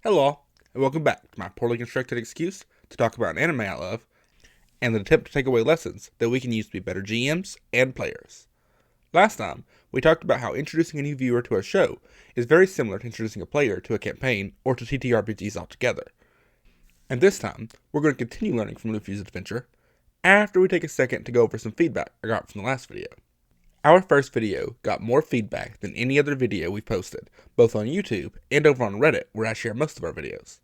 Hello, all, and welcome back to my poorly constructed excuse to talk about an anime I love, and an attempt to take away lessons that we can use to be better GMs and players. Last time, we talked about how introducing a new viewer to a show is very similar to introducing a player to a campaign or to TTRPGs altogether. And this time, we're going to continue learning from Luffy's adventure after we take a second to go over some feedback I got from the last video. Our first video got more feedback than any other video we've posted, both on YouTube and over on Reddit, where I share most of our videos.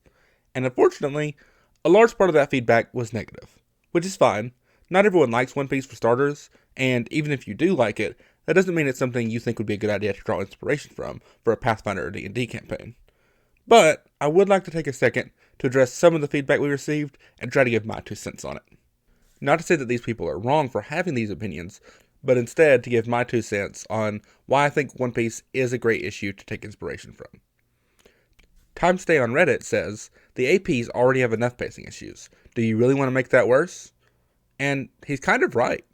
And unfortunately, a large part of that feedback was negative, which is fine. Not everyone likes One Piece for starters, and even if you do like it, that doesn't mean it's something you think would be a good idea to draw inspiration from for a Pathfinder or D&D campaign. But I would like to take a second to address some of the feedback we received and try to give my 2 cents on it. Not to say that these people are wrong for having these opinions, but instead to give my 2 cents on why I think One Piece is a great issue to take inspiration from. Timestay on Reddit says, the APs already have enough pacing issues. Do you really want to make that worse? And he's kind of right.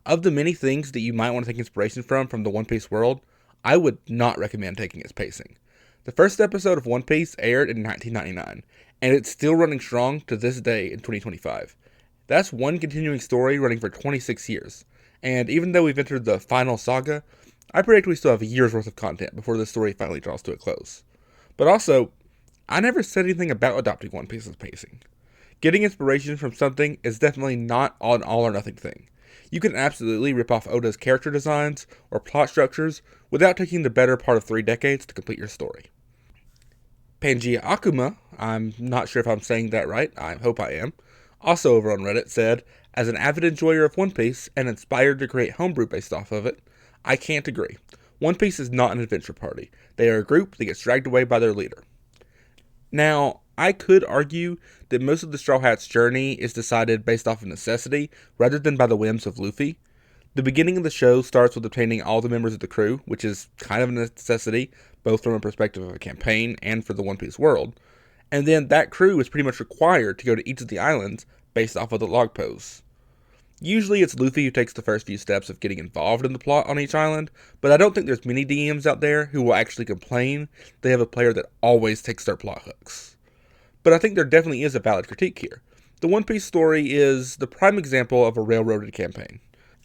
Of the many things that you might want to take inspiration from the One Piece world, I would not recommend taking its pacing. The first episode of One Piece aired in 1999, and it's still running strong to this day in 2025. That's one continuing story running for 26 years. And even though we've entered the final saga, I predict we still have a year's worth of content before this story finally draws to a close. But also, I never said anything about adopting One Piece's pacing. Getting inspiration from something is definitely not an all or nothing thing. You can absolutely rip off Oda's character designs or plot structures without taking the better part of 3 decades to complete your story. Pangea Akuma, I'm not sure if I'm saying that right, I hope I am, also over on Reddit said, as an avid enjoyer of One Piece and inspired to create homebrew based off of it, I can't agree. One Piece is not an adventure party. They are a group that gets dragged away by their leader. Now, I could argue that most of the Straw Hat's journey is decided based off of necessity rather than by the whims of Luffy. The beginning of the show starts with obtaining all the members of the crew, which is kind of a necessity, both from a perspective of a campaign and for the One Piece world. And then that crew is pretty much required to go to each of the islands based off of the log pose. Usually it's Luffy who takes the first few steps of getting involved in the plot on each island, but I don't think there's many DMs out there who will actually complain they have a player that always takes their plot hooks. But I think there definitely is a valid critique here. The One Piece story is the prime example of a railroaded campaign.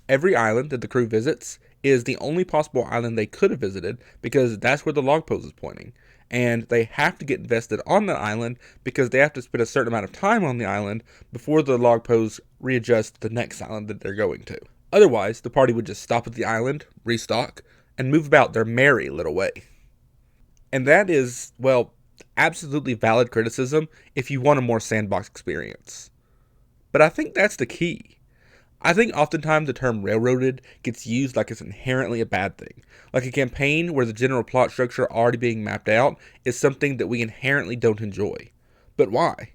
Every island that the crew visits is the only possible island they could have visited because that's where the log pose is pointing. And they have to get invested on the island because they have to spend a certain amount of time on the island before the log pose readjusts to the next island that they're going to. Otherwise, the party would just stop at the island, restock, and move about their merry little way. And that is, well, absolutely valid criticism if you want a more sandbox experience. But I think that's the key. I think oftentimes the term railroaded gets used like it's inherently a bad thing. Like a campaign where the general plot structure already being mapped out is something that we inherently don't enjoy. But why?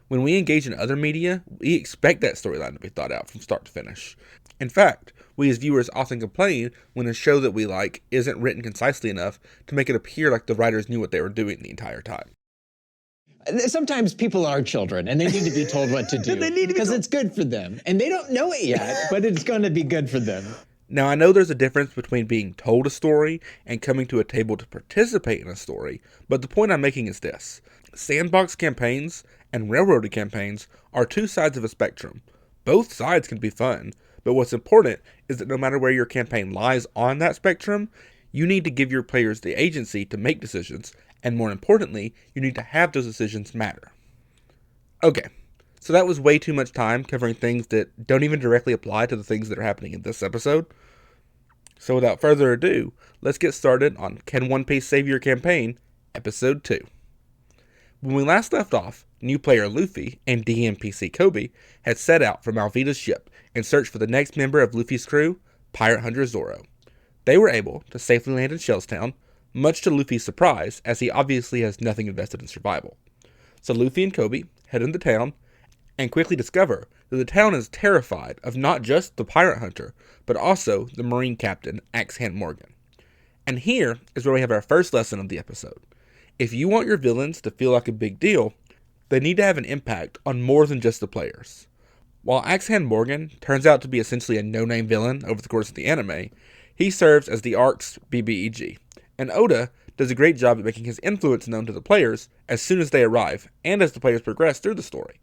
When we engage in other media, we expect that storyline to be thought out from start to finish. In fact, we as viewers often complain when a show that we like isn't written concisely enough to make it appear like the writers knew what they were doing the entire time. Sometimes people are children and they need to be told what to do because it's good for them. And they don't know it yet, but it's going to be good for them. Now, I know there's a difference between being told a story and coming to a table to participate in a story, but the point I'm making is this. Sandbox campaigns and railroaded campaigns are 2 sides of a spectrum. Both sides can be fun, but what's important is that no matter where your campaign lies on that spectrum, you need to give your players the agency to make decisions, and more importantly, you need to have those decisions matter. Okay, so that was way too much time covering things that don't even directly apply to the things that are happening in this episode. So without further ado, let's get started on Can One Piece Save Your Campaign, Episode 2. When we last left off, new player Luffy and DMPC Kobe had set out from Alvida's ship in search for the next member of Luffy's crew, Pirate Hunter Zoro. They were able to safely land in Shellstown, much to Luffy's surprise, as he obviously has nothing invested in survival. So Luffy and Kobe head into town, and quickly discover that the town is terrified of not just the pirate hunter, but also the marine captain, Axe-Hand Morgan. And here is where we have our first lesson of the episode. If you want your villains to feel like a big deal, they need to have an impact on more than just the players. While Axe-Hand Morgan turns out to be essentially a no-name villain over the course of the anime, he serves as the arc's BBEG, and Oda does a great job at making his influence known to the players as soon as they arrive, and as the players progress through the story.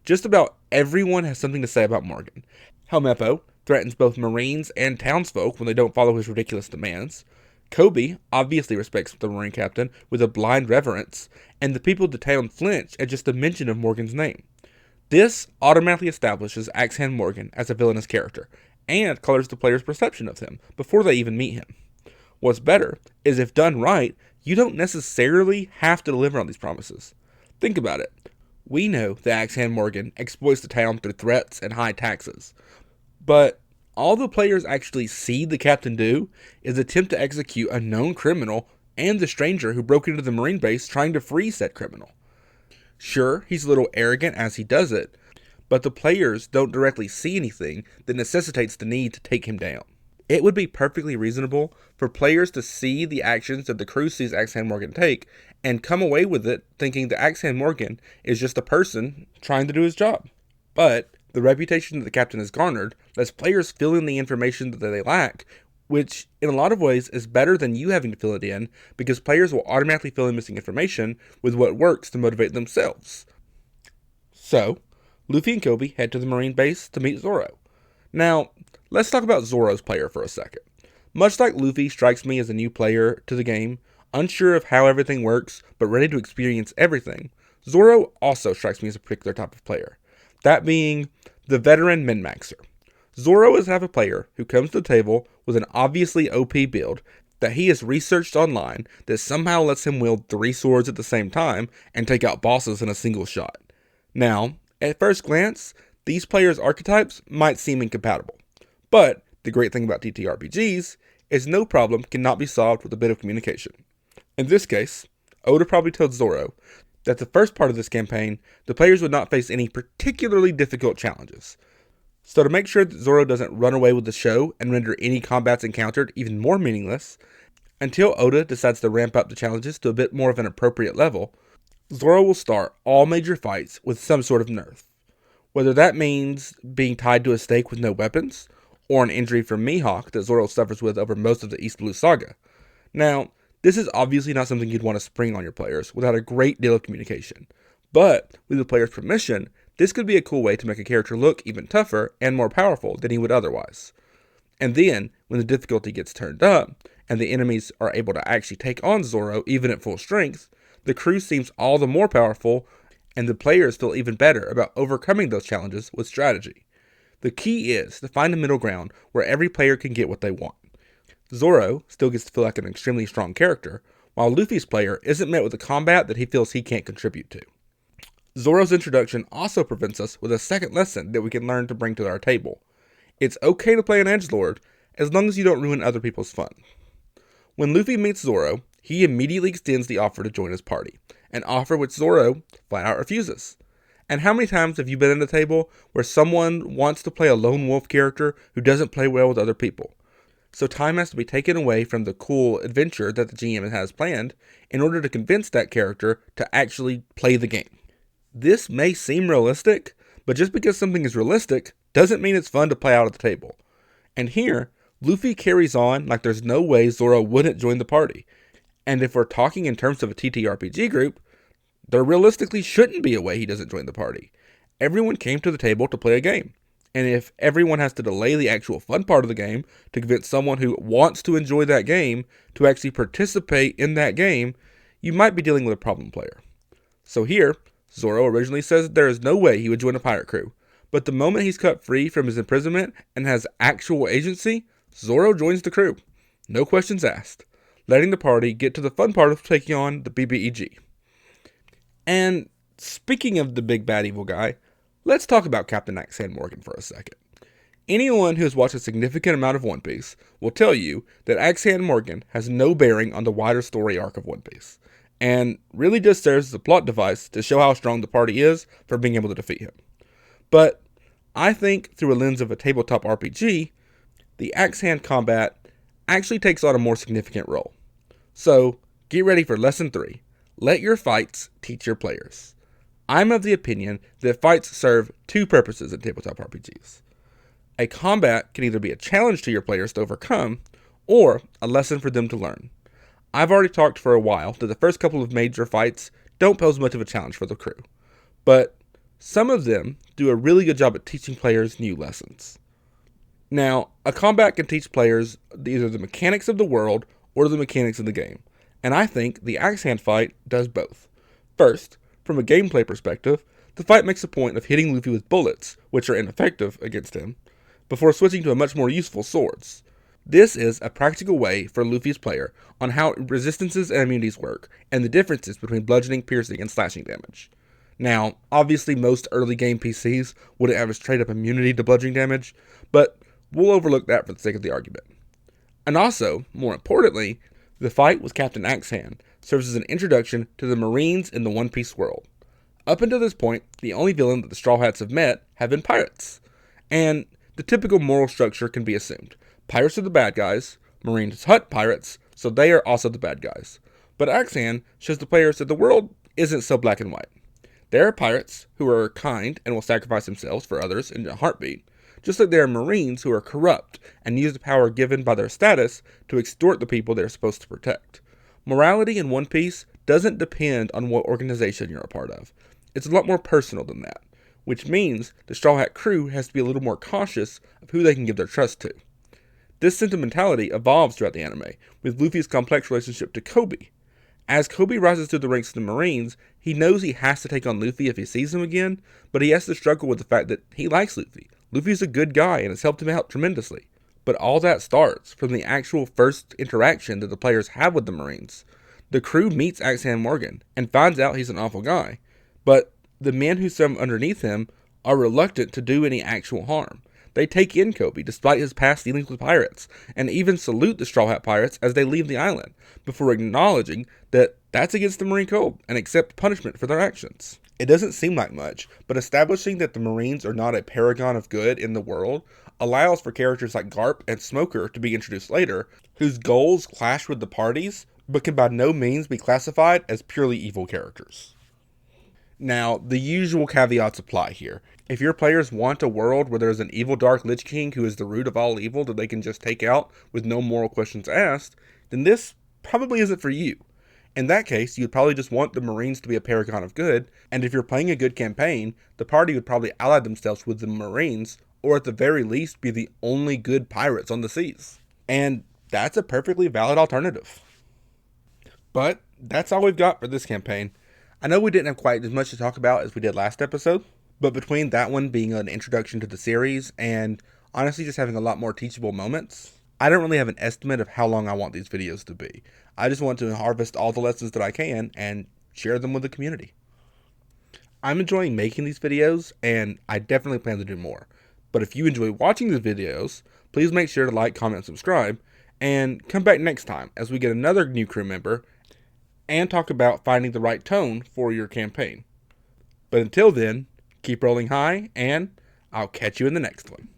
Just about everyone has something to say about Morgan. Helmeppo threatens both Marines and townsfolk when they don't follow his ridiculous demands. Kobe obviously respects the Marine captain with a blind reverence, and the people of the town flinch at just the mention of Morgan's name. This automatically establishes Axe-Hand Morgan as a villainous character, and colors the player's perception of him before they even meet him. What's better is if done right, you don't necessarily have to deliver on these promises. Think about it. We know that Axe-Hand Morgan exploits the town through threats and high taxes, but all the players actually see the captain do is attempt to execute a known criminal and the stranger who broke into the Marine base trying to free said criminal. Sure, he's a little arrogant as he does it, but the players don't directly see anything that necessitates the need to take him down. It would be perfectly reasonable for players to see the actions that the crew sees Axe-Hand Morgan take and come away with it thinking that Axe-Hand Morgan is just a person trying to do his job. But the reputation that the captain has garnered lets players fill in the information that they lack, which in a lot of ways is better than you having to fill it in, because players will automatically fill in missing information with what works to motivate themselves. So, Luffy and Kobe head to the Marine base to meet Zoro. Now, let's talk about Zoro's player for a second. Much like Luffy strikes me as a new player to the game, unsure of how everything works, but ready to experience everything, Zoro also strikes me as a particular type of player. That being the veteran min-maxer. Zoro is the type of player who comes to the table with an obviously OP build that he has researched online that somehow lets him wield 3 swords at the same time and take out bosses in a single shot. Now, at first glance, these players' archetypes might seem incompatible, but the great thing about TTRPGs is no problem cannot be solved with a bit of communication. In this case, Oda probably told Zoro that the first part of this campaign, the players would not face any particularly difficult challenges. So to make sure that Zoro doesn't run away with the show and render any combats encountered even more meaningless, until Oda decides to ramp up the challenges to a bit more of an appropriate level, Zoro will start all major fights with some sort of nerf. Whether that means being tied to a stake with no weapons, or an injury from Mihawk that Zoro suffers with over most of the East Blue Saga. Now, this is obviously not something you'd want to spring on your players without a great deal of communication, but with the player's permission, this could be a cool way to make a character look even tougher and more powerful than he would otherwise. And then, when the difficulty gets turned up, and the enemies are able to actually take on Zoro even at full strength, the crew seems all the more powerful, and the players feel even better about overcoming those challenges with strategy. The key is to find a middle ground where every player can get what they want. Zoro still gets to feel like an extremely strong character, while Luffy's player isn't met with a combat that he feels he can't contribute to. Zoro's introduction also presents us with a second lesson that we can learn to bring to our table. It's okay to play an edgelord as long as you don't ruin other people's fun. When Luffy meets Zoro, he immediately extends the offer to join his party, an offer which Zoro flat out refuses. And how many times have you been at a table where someone wants to play a lone wolf character who doesn't play well with other people? So time has to be taken away from the cool adventure that the GM has planned in order to convince that character to actually play the game. This may seem realistic, but just because something is realistic doesn't mean it's fun to play out at the table. And here, Luffy carries on like there's no way Zoro wouldn't join the party. And if we're talking in terms of a TTRPG group, there realistically shouldn't be a way he doesn't join the party. Everyone came to the table to play a game. And if everyone has to delay the actual fun part of the game to convince someone who wants to enjoy that game to actually participate in that game, you might be dealing with a problem player. So here, Zoro originally says that there is no way he would join a pirate crew. But the moment he's cut free from his imprisonment and has actual agency, Zoro joins the crew. No questions asked, letting the party get to the fun part of taking on the BBEG. And speaking of the big bad evil guy, let's talk about Captain Axe-Hand Morgan for a second. Anyone who has watched a significant amount of One Piece will tell you that Axe-Hand Morgan has no bearing on the wider story arc of One Piece, and really just serves as a plot device to show how strong the party is for being able to defeat him. But I think through a lens of a tabletop RPG, the Axe-Hand combat actually takes on a more significant role. So, get ready for Lesson 3. Let your fights teach your players. I'm of the opinion that fights serve 2 purposes in tabletop RPGs. A combat can either be a challenge to your players to overcome, or a lesson for them to learn. I've already talked for a while that the first couple of major fights don't pose much of a challenge for the crew, but some of them do a really good job at teaching players new lessons. Now, a combat can teach players either the mechanics of the world or the mechanics of the game, and I think the Axe Hand fight does both. First, from a gameplay perspective, the fight makes a point of hitting Luffy with bullets, which are ineffective against him, before switching to a much more useful swords. This is a practical way for Luffy's player on how resistances and immunities work, and the differences between bludgeoning, piercing, and slashing damage. Now, obviously most early game PCs wouldn't have a straight up immunity to bludgeoning damage, but we'll overlook that for the sake of the argument. And also, more importantly, the fight with Captain Axe Hand serves as an introduction to the Marines in the One Piece world. Up until this point, the only villain that the Straw Hats have met have been pirates, and the typical moral structure can be assumed. Pirates are the bad guys, Marines hunt pirates, so they are also the bad guys. But Axe Hand shows the players that the world isn't so black and white. There are pirates who are kind and will sacrifice themselves for others in a heartbeat, just like there are Marines who are corrupt and use the power given by their status to extort the people they're supposed to protect. Morality in One Piece doesn't depend on what organization you're a part of. It's a lot more personal than that, which means the Straw Hat crew has to be a little more cautious of who they can give their trust to. This sentimentality evolves throughout the anime, with Luffy's complex relationship to Kobe. As Kobe rises through the ranks of the Marines, he knows he has to take on Luffy if he sees him again, but he has to struggle with the fact that he likes Luffy. Luffy's a good guy and has helped him out tremendously. But all that starts from the actual first interaction that the players have with the Marines. The crew meets Axe Hand Morgan and finds out he's an awful guy, but the men who swim underneath him are reluctant to do any actual harm. They take in Kobe despite his past dealings with pirates, and even salute the Straw Hat Pirates as they leave the island, before acknowledging that that's against the Marine Code and accept punishment for their actions. It doesn't seem like much, but establishing that the Marines are not a paragon of good in the world allows for characters like Garp and Smoker to be introduced later, whose goals clash with the party's, but can by no means be classified as purely evil characters. Now, the usual caveats apply here. If your players want a world where there's an evil Dark Lich King who is the root of all evil that they can just take out with no moral questions asked, then this probably isn't for you. In that case, you'd probably just want the Marines to be a paragon of good, and if you're playing a good campaign, the party would probably ally themselves with the Marines, or at the very least be the only good pirates on the seas. And that's a perfectly valid alternative. But that's all we've got for this campaign. I know we didn't have quite as much to talk about as we did last episode, but between that one being an introduction to the series and honestly just having a lot more teachable moments, I don't really have an estimate of how long I want these videos to be. I just want to harvest all the lessons that I can and share them with the community. I'm enjoying making these videos, and I definitely plan to do more. But if you enjoy watching these videos, please make sure to like, comment, and subscribe, and come back next time as we get another new crew member and talk about finding the right tone for your campaign. But until then, keep rolling high, and I'll catch you in the next one.